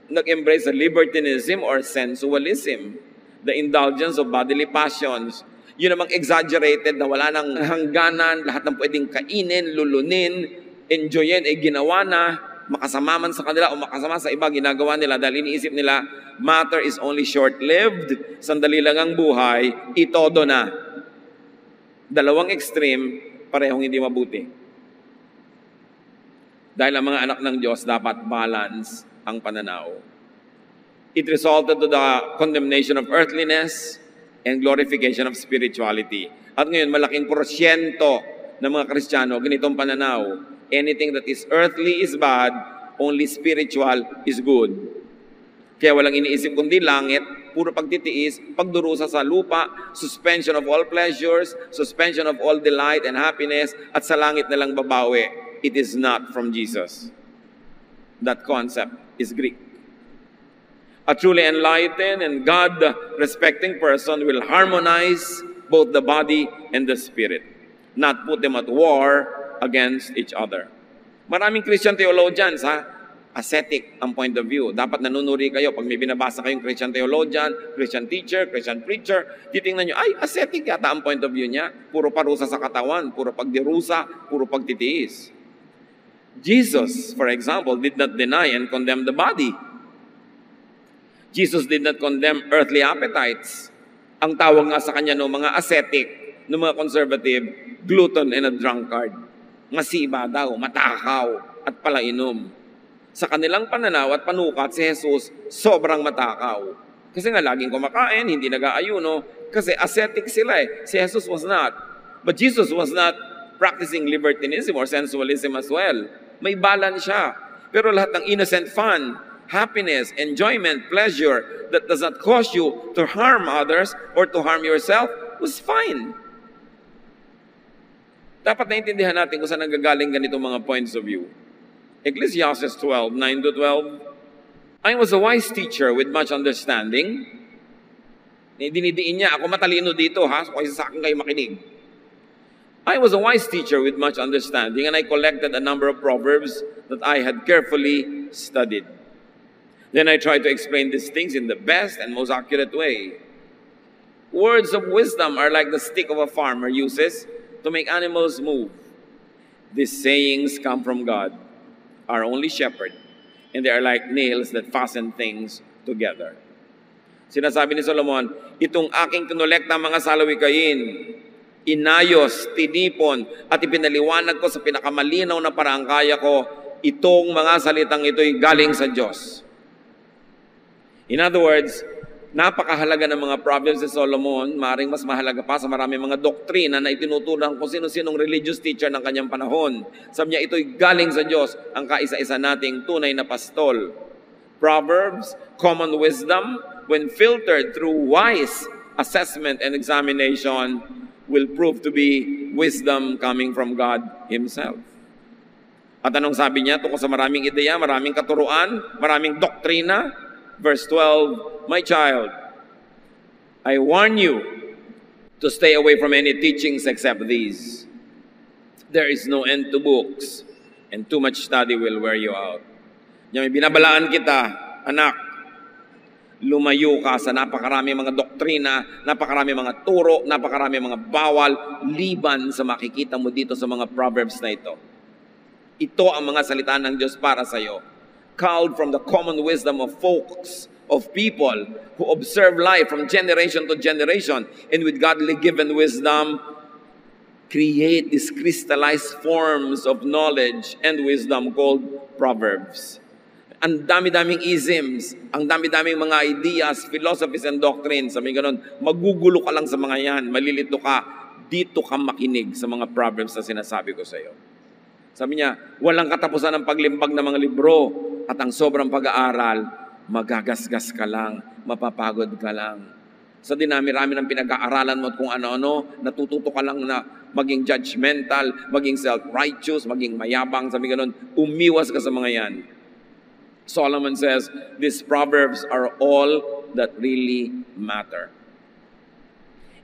nag-embrace sa libertinism or sensualism, the indulgence of bodily passions. Yun namang exaggerated na wala nang hangganan, lahat ng pwedeng kainin, lulunin, enjoyin, ginawa na, makasama man sa kanila o makasama sa iba, ginagawa nila dahil iniisip nila, matter is only short-lived, sandali lang ang buhay, itodo na. Dalawang extreme, parehong hindi mabuti. Dahil ang mga anak ng Diyos dapat balance ang pananaw. It resulted to the condemnation of earthliness and glorification of spirituality. At ngayon, malaking porsyento ng mga Kristiyano, ganitong pananaw. Anything that is earthly is bad, only spiritual is good. Kaya walang iniisip kundi langit, puro pagtitiis, pagdurusa sa lupa, suspension of all pleasures, suspension of all delight and happiness, at sa langit na lang babawi. It is not from Jesus. That concept is Greek. A truly enlightened and God-respecting person will harmonize both the body and the spirit, not put them at war against each other. Maraming Christian theologians, ascetic ang point of view. Dapat nanunuri kayo. Pag may binabasa kayong Christian theologian, Christian teacher, Christian preacher, titingnan nyo, ay, ascetic yata ang point of view niya. Puro parusa sa katawan, puro pagdirusa, puro pagtitiis. Jesus, for example, did not deny and condemn the body. Jesus did not condemn earthly appetites. Ang tawag nga sa kanya ng mga ascetic, ng mga conservative, glutton and a drunkard. Masiba daw, matakaw, at palainom. Sa kanilang pananaw at panukat, si Jesus sobrang matakaw. Kasi nga laging kumakain, hindi nag-aayuno, kasi ascetic sila eh. Si Jesus was not. But Jesus was not practicing libertinism or sensualism as well. May balance siya. Pero lahat ng innocent fun, happiness, enjoyment, pleasure that does not cause you to harm others or to harm yourself was fine. Dapat naintindihan natin kung saan nanggagaling ganitong mga points of view. Ecclesiastes 12, 9-12. I was a wise teacher with much understanding. Dinidiin niya, ako matalino dito ha, so kaysa sa akin kayo makinig. I was a wise teacher with much understanding, and I collected a number of proverbs that I had carefully studied. Then I tried to explain these things in the best and most accurate way. Words of wisdom are like the stick of a farmer uses to make animals move. These sayings come from God, our only shepherd, and they are like nails that fasten things together. Sinasabi ni Solomon, itong aking kinolekta mga salawikain, inayos, tinipon, at ipinaliwanag ko sa pinakamalinaw na paraang kaya ko, itong mga salitang ito'y galing sa Diyos. In other words, napakahalaga ng mga proverbs ni Solomon, maaaring mas mahalaga pa sa maraming mga doktrina na itinutulang kung sino-sinong religious teacher ng kanyang panahon. Sabi niya, ito'y galing sa Diyos, ang kaisa-isa nating tunay na pastol. Proverbs, common wisdom, when filtered through wise assessment and examination, will prove to be wisdom coming from God Himself. At anong sabi niya tungkol sa maraming ideya, maraming katuruan, maraming doktrina? Verse 12, my child, I warn you to stay away from any teachings except these. There is no end to books, and too much study will wear you out. Yan, binabalaan kita, anak, lumayo ka sa napakarami mga doktrina, napakarami mga turo, napakarami mga bawal, liban sa makikita mo dito sa mga proverbs na ito. Ito ang mga salita ng Diyos para sa iyo. Culled from the common wisdom of folks, of people who observe life from generation to generation, and with godly given wisdom, create these crystallized forms of knowledge and wisdom called proverbs. Ang dami-daming isms, ang dami-daming mga ideas, philosophies, and doctrines. Sabi ganun, magugulo ka lang sa mga yan, malilito ka, dito ka makinig sa mga proverbs na sinasabi ko sa iyo. Sabi niya, walang katapusan ng paglimbag ng mga libro at ang sobrang pag-aaral, magagasgas ka lang, mapapagod ka lang. Sa dinami-rami ng pinag-aaralan mo at kung ano-ano, natututo ka lang na maging judgmental, maging self-righteous, maging mayabang, sabi ganun, umiwas ka sa mga yan. Solomon says, these proverbs are all that really matter.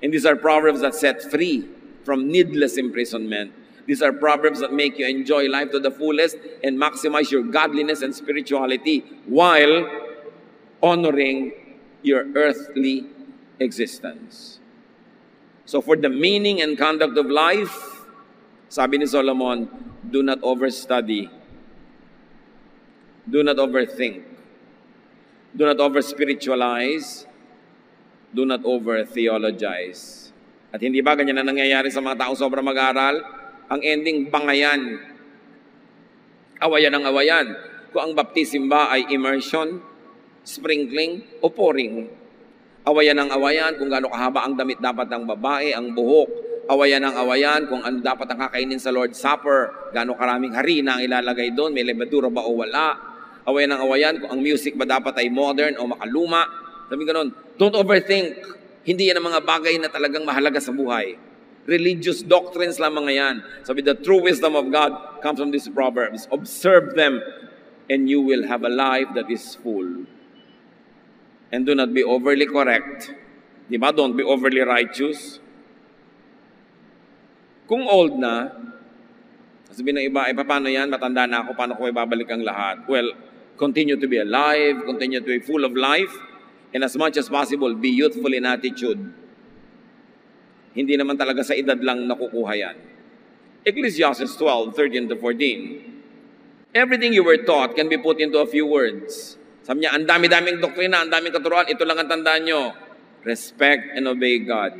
And these are proverbs that set free from needless imprisonment. These are proverbs that make you enjoy life to the fullest and maximize your godliness and spirituality while honoring your earthly existence. So for the meaning and conduct of life, sabi ni Solomon, do not overstudy. Do not overthink. Do not over-spiritualize. Do not over-theologize. At hindi ba ganyan na nangyayari sa mga taong sobrang mag-aaral? Ang ending, bangayan. Awayan ang awayan. Kung ang baptism ba ay immersion, sprinkling, o pouring. Awayan ang awayan kung gaano kahaba ang damit dapat ng babae, ang buhok, awayan ng awayan kung ano dapat ang kakainin sa Lord's Supper, gaano karaming harina ang ilalagay doon, may levadura ba o wala. Awayan ng awayan kung ang music ba dapat ay modern o makaluma. Sabi ganon, don't overthink. Hindi yan ang mga bagay na talagang mahalaga sa buhay. Religious doctrines lamang yan. Sabi, the true wisdom of God comes from these proverbs. Observe them and you will have a life that is full. And do not be overly correct. Di ba? Don't be overly righteous. Kung old na, sabihin ng iba, paano yan? Matanda na ako, paano ko ibabalik ang lahat? Well, continue to be alive, continue to be full of life, and as much as possible, be youthful in attitude. Hindi naman talaga sa edad lang nakukuha yan. Ecclesiastes 12:13-14. Everything you were taught can be put into a few words. Sabi niya, ang dami-daming doktrina, ang daming katuruan, ito lang ang tandaan nyo. Respect and obey God.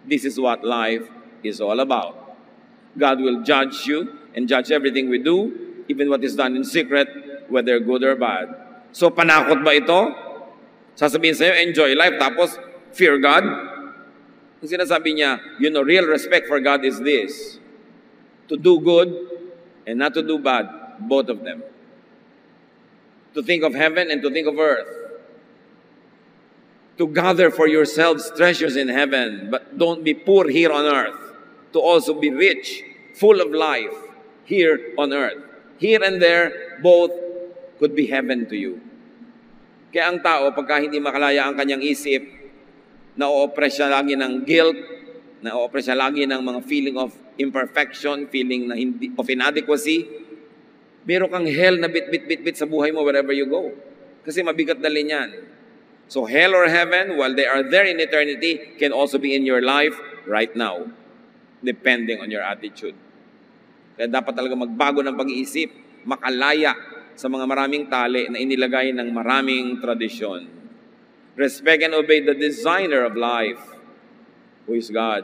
This is what life is all about. God will judge you and judge everything we do, even what is done in secret, whether good or bad. So, panakot ba ito? Sasabihin sa'yo, enjoy life, tapos fear God? Ang sinasabi niya, real respect for God is this: to do good and not to do bad, both of them. To think of heaven and to think of earth. To gather for yourselves treasures in heaven, but don't be poor here on earth. To also be rich, full of life, here on earth. Here and there, both could be heaven to you. Kaya ang tao, pagka hindi makalaya ang kanyang isip, na-o-oppress siya lagi ng guilt, na-o-oppress siya lagi ng mga feeling of imperfection, feeling of inadequacy, meron kang hell na bit sa buhay mo wherever you go. Kasi mabigat dalhin yan. So hell or heaven, while they are there in eternity, can also be in your life right now, depending on your attitude. Kaya dapat talaga magbago ng pag-iisip, makalaya sa mga maraming tali na inilagay ng maraming tradisyon. Respect and obey the designer of life, who is God.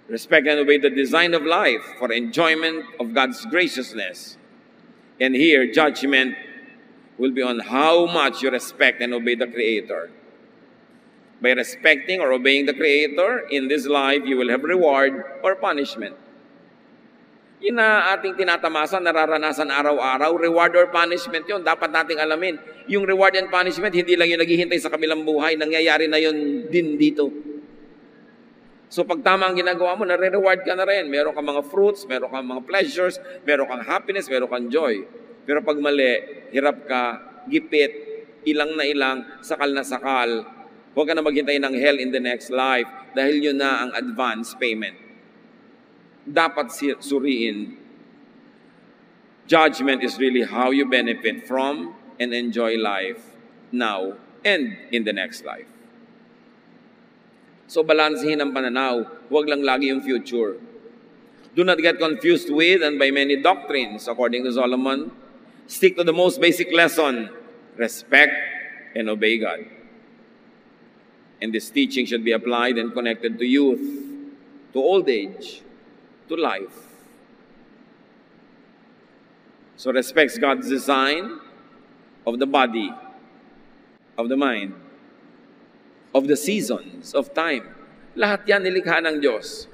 Respect and obey the design of life for enjoyment of God's graciousness. And here, judgment will be on how much you respect and obey the Creator. By respecting or obeying the Creator, in this life, you will have reward or punishment. Yun na ating tinatamasan, nararanasan araw-araw, reward or punishment yun. Dapat nating alamin. Yung reward and punishment, hindi lang yung naghihintay sa kabilang buhay, nangyayari na yun din dito. So pag tama ang ginagawa mo, nare-reward ka na rin. Meron kang mga fruits, meron kang mga pleasures, meron kang happiness, meron kang joy. Pero pag mali, hirap ka, gipit, ilang na ilang, sakal na sakal, huwag ka na maghintay ng hell in the next life dahil yun na ang advance payment. Dapat suriin. Judgment is really how you benefit from and enjoy life now and in the next life. So balansehin ang pananaw, huwag lang lagi yung future. Do not get confused with and by many doctrines, according to Solomon. Stick to the most basic lesson, respect and obey God. And this teaching should be applied and connected to youth, to old age, to life. So respects God's design of the body, of the mind, of the seasons, of time. Lahat yan nilikha ng Diyos.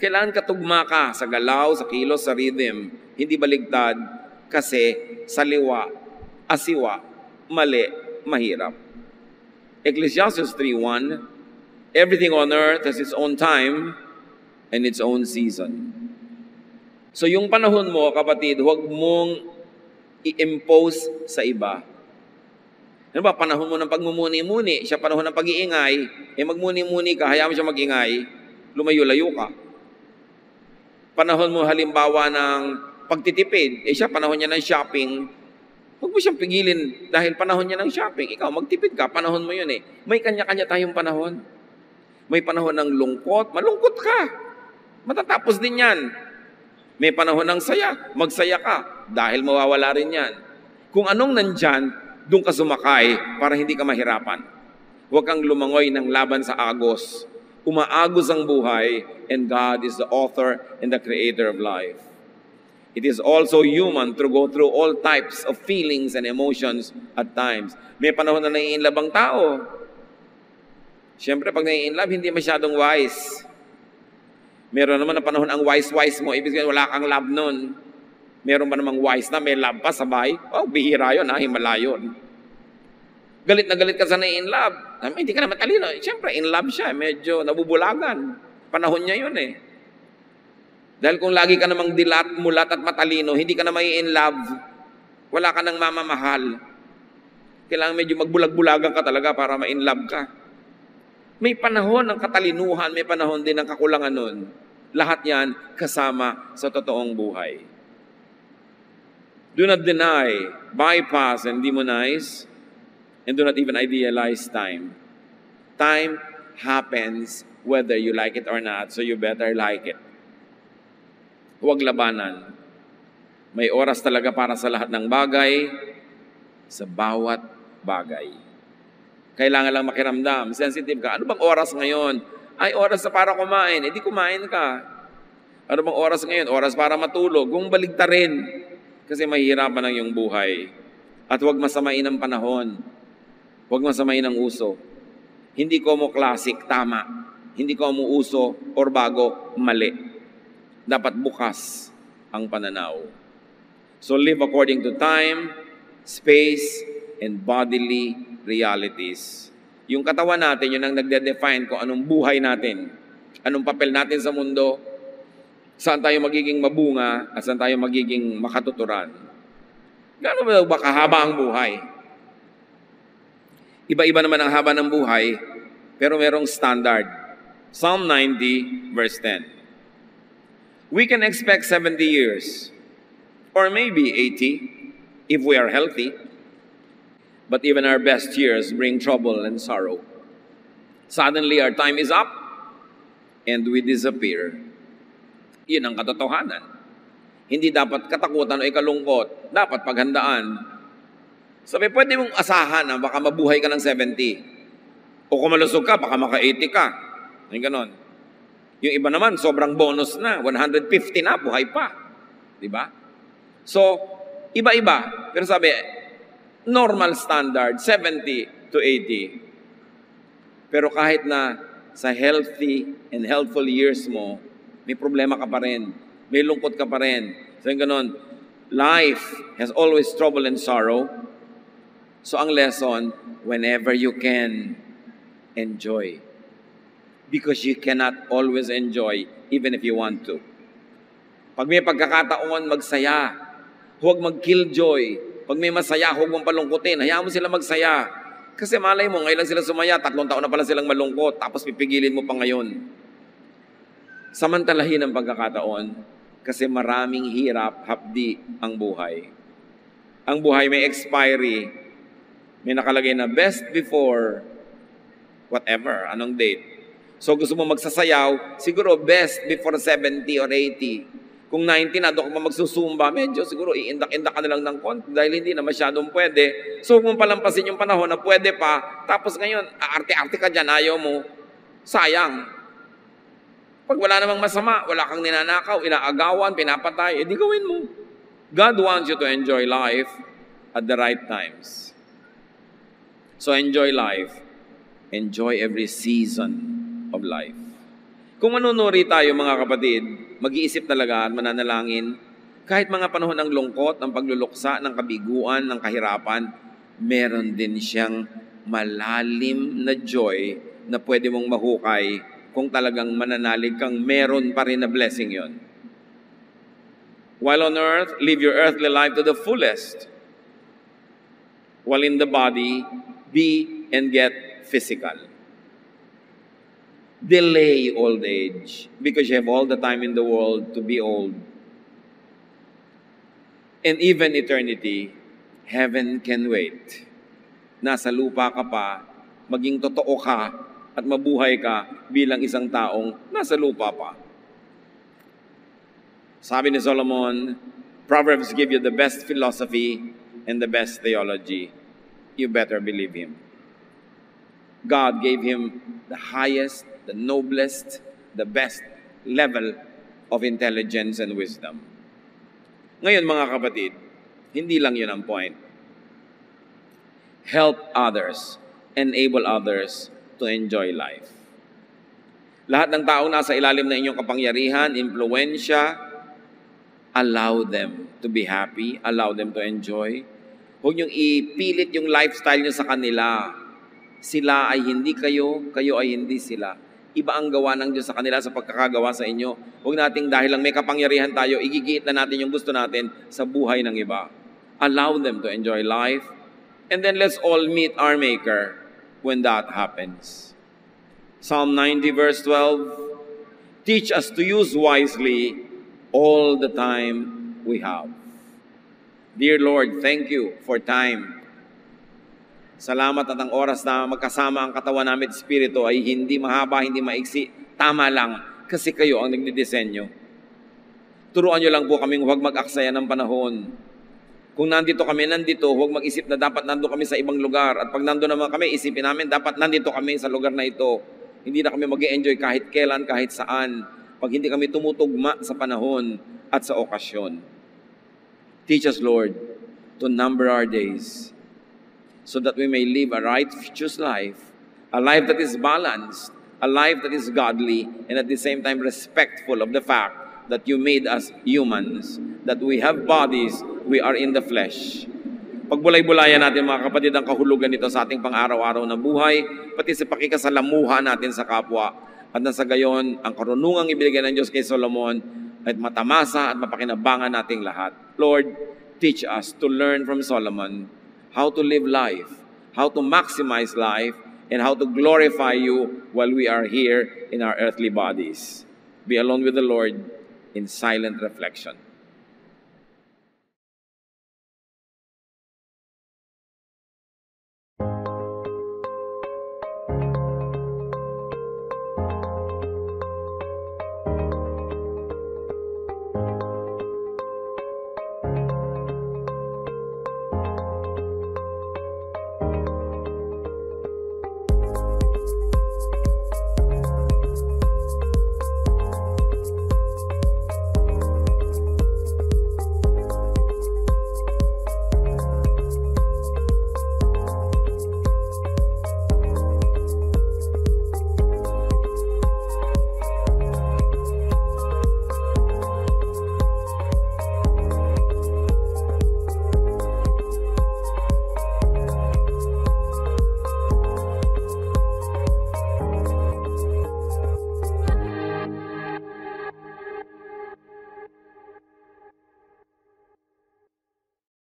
Kailangan katugma ka sa galaw, sa kilos, sa rhythm. Hindi baligtad kasi saliwa, asiwa, mali, mahirap. Ecclesiastes 3:1, everything on earth has its own time and its own season. So yung panahon mo, kapatid, huwag mong i-impose sa iba. Ano ba, panahon mo ng pagmumuni-muni, siya panahon ng pag-iingay, magmuni-muni ka, hayaan mo siya mag-ingay, lumayo-layo ka. Panahon mo halimbawa ng pagtitipid, siya panahon niya ng shopping, huwag mo siyang pigilin dahil panahon niya ng shopping. Ikaw, magtipid ka, panahon mo yun May kanya-kanya tayong panahon. May panahon ng lungkot, malungkot ka. Matatapos din yan. May panahon ng saya, magsaya ka dahil mawawala rin yan. Kung anong nandyan, doon ka sumakay para hindi ka mahirapan. Huwag kang lumangoy ng laban sa agos. Umaagos ang buhay and God is the author and the creator of life. It is also human to go through all types of feelings and emotions at times. May panahon na nai-inlove ang tao. Siyempre, pag nai-inlove, hindi masyadong wise. Meron naman na panahon ang wise mo, ibig sabihin wala kang love nun. Meron ba namang wise na may love pa sabay? Oh, bihira yun, himala yun. Galit na galit ka sa in love. Hindi ka naman talino. Siyempre, in love siya, medyo nabubulagan. Panahon niya yun eh. Dahil kung lagi ka namang dilat, mulat at matalino, hindi ka na may in love, wala ka nang mamamahal. Kailangan medyo magbulag-bulagan ka talaga para ma-in love ka. May panahon ng katalinuhan, may panahon din ng kakulangan nun. Lahat yan kasama sa totoong buhay. Do not deny, bypass, and demonize, and do not even idealize time. Time happens whether you like it or not, so you better like it. Huwag labanan. May oras talaga para sa lahat ng bagay, sa bawat bagay. Kailangan lang makiramdam. Sensitive ka. Ano bang oras ngayon? Ay, oras na para kumain. Di kumain ka. Ano bang oras ngayon? Oras para matulog. Kung baligtarin. Kasi mahihirapan ang iyong buhay. At huwag masamain ang panahon. Huwag masamain ang uso. Hindi ko mo classic, tama. Hindi ko mo uso or bago, mali. Dapat bukas ang pananaw. So live according to time, space, and bodily realities. Yung katawan natin, yun ang nagde-define kung anong buhay natin, anong papel natin sa mundo, saan tayo magiging mabunga, at saan tayo magiging makatuturan. Gano'n ba kahaba ang buhay? Iba-iba naman ang haba ng buhay, pero merong standard. Psalm 90, verse 10. We can expect 70 years, or maybe 80, if we are healthy. But even our best years bring trouble and sorrow. Suddenly, our time is up, and we disappear. Yun ang katotohanan. Hindi dapat katakutan o ikalungkot. Dapat paghandaan. Sabi, pwede mong asahan na baka mabuhay ka ng 70. O kung malusog ka, baka maka-80 ka. Ay ganon. Yung iba naman, sobrang bonus na. 150 na, buhay pa. Diba? So, iba-iba. Pero sabi, normal standard, 70 to 80. Pero kahit na sa healthy and healthful years mo, may problema ka pa rin. May lungkot ka pa rin. So yung ganon, life has always trouble and sorrow. So ang lesson, whenever you can, enjoy. Because you cannot always enjoy even if you want to. Pag may pagkakataon, magsaya. Huwag mag-killjoy. Pag may masaya, huwag mong palungkutin. Hayaan mo sila magsaya. Kasi malay mo, ngayon lang sila sumaya, 3 taon na pala silang malungkot, tapos pipigilin mo pa ngayon. Samantalahin ang pagkakataon kasi maraming hirap, hapdi ang buhay. Ang buhay may expiry. May nakalagay na best before whatever, anong date. So gusto mo magsasayaw, siguro best before 70 or 80. Kung 90 na, doon ka magsusumba, medyo siguro iindak-indak ka na lang ng konti dahil hindi na masyadong pwede. So kung palampasin yung panahon na pwede pa, tapos ngayon, aarte-arte ka dyan, ayaw mo, sayang. Pag wala namang masama, wala kang ninanakaw, inaagawan, pinapatay, edi gawin mo. God wants you to enjoy life at the right times. So enjoy life. Enjoy every season of life. Kung manunuri tayo mga kapatid, mag-iisip talaga at mananalangin, kahit mga panahon ng lungkot, ng pagluluksa, ng kabiguan, ng kahirapan, meron din siyang malalim na joy na pwede mong mahukay kung talagang mananalig kang meron pa rin na blessing yon. While on earth, live your earthly life to the fullest. While in the body, be and get physical. Delay old age because you have all the time in the world to be old. And even eternity, heaven can wait. Nasa lupa ka pa, maging totoo ka at mabuhay ka bilang isang taong nasa lupa pa. Sabi ni Solomon, Proverbs give you the best philosophy and the best theology. You better believe him. God gave him the highest, the noblest, the best level of intelligence and wisdom. Ngayon mga kapatid, hindi lang yun ang point. Help others, enable others to enjoy life. Lahat ng taong nasa ilalim ng inyong kapangyarihan, impluensya, allow them to be happy, allow them to enjoy. Huwag niyong ipilit yung lifestyle niyo sa kanila. Sila ay hindi kayo, kayo ay hindi sila. Iba ang gawa ng Diyos sa kanila sa pagkakagawa sa inyo. Huwag nating dahil lang may kapangyarihan tayo, igigiit na natin yung gusto natin sa buhay ng iba. Allow them to enjoy life. And then let's all meet our Maker when that happens. Psalm 90 verse 12, teach us to use wisely all the time we have. Dear Lord, thank you for time. Salamat at ang oras na magkasama ang katawan namin at Espiritu ay hindi mahaba, hindi maiksi. Tama lang, kasi kayo ang nagdidisenyo. Turuan nyo lang po kaming huwag mag-aksaya ng panahon. Kung nandito kami, nandito, huwag mag-isip na dapat nandito kami sa ibang lugar. At pag nandito naman kami, isipin namin, dapat nandito kami sa lugar na ito. Hindi na kami mag-i-enjoy kahit kailan, kahit saan. Pag hindi kami tumutugma sa panahon at sa okasyon. Teach us, Lord, to number our days so that we may live a righteous life, a life that is balanced, a life that is godly, and at the same time respectful of the fact that you made us humans, that we have bodies, we are in the flesh. Pagbulay-bulayan natin mga kapatid ang kahulugan nito sa ating pang-araw-araw na buhay, pati sa pakikasalamuha natin sa kapwa. At nasa gayon, ang karunungang ibigay ng Diyos kay Solomon ay matamasa at mapakinabangan nating lahat. Lord, teach us to learn from Solomon how to live life, how to maximize life, and how to glorify you while we are here in our earthly bodies. Be alone with the Lord in silent reflection.